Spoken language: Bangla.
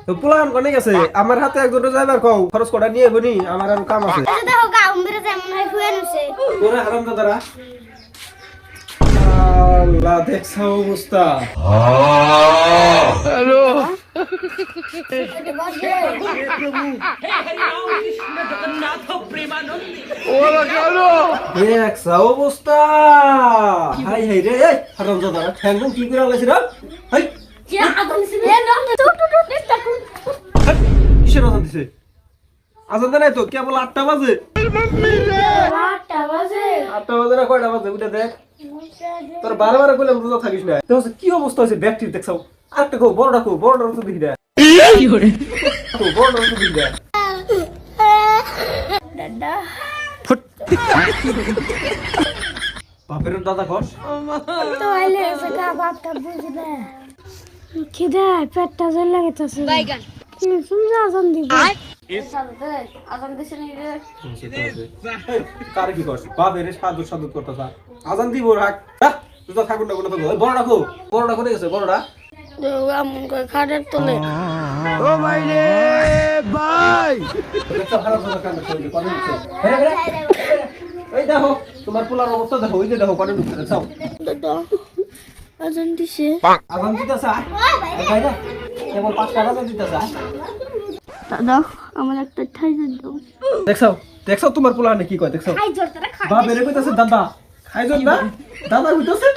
তো পোলান কোনে গেছে আমার হাতে একজন ড্রাইভার কও খরচ কটা নিয়ে বনি আমার আর কাম আছে দেখো গাও মেরে যেমন হয় ফুয়ে নছে ওরে হারাম দাদারা আল্লাহ দেখছো অবস্থা হ্যালো ওরা কেন দেখছো অবস্থা হাই হাই রে হারাম দাদারা ঠ্যাং কি করে আলাইছ রে হাই কিসের আজান দিছে আজান দেয় নাই তো কেবল 8টা বাজে 8টা বাজে 8টা বাজে না কয়টা বাজে উঠে দেখ তোর বারবার কইলাম রোজা থাকিস না তো কি অবস্থা হইছে ব্যাকটির দেখছাও আরেকটা কো বড়টা তো দেখি দে কি করে তো বড়টা তো দেখি দে দাদা বাপের দাদা কস তো আইলে সকা বাপটা বুঝবে খিদে পেটটা জ্বল লাগতেছে বাইগান কি শুনছ আজান দিব আজান দিছে নি রে কার কি কস বাপের সাদু করতেছ আজান দিব রাখ তুই তো ঠাকুর না কোন তো বড়টা কোনে গেছে বড়টা আমন কই খাটের তলে ও ভাই রে ভাই দেখো হারাম দাদা কান্না করে কোনে গেছে এই দেখো তোমার পোলার অবস্থা দেখো ওই যে দেখো কোনে ঢুকছে দেখো দাদা আজান দিছে আজান দিতেছে ভাই না কেবল 5 টাকা আজান দিতেছে দাদা আমার একটা ঠাই দাও দেখছো তোমার পোলা কি কয় দেখছো খাই জোর তারা খাই বাপ এরে কইতাছে দাদা খাই জোর না দাদা কইতাছে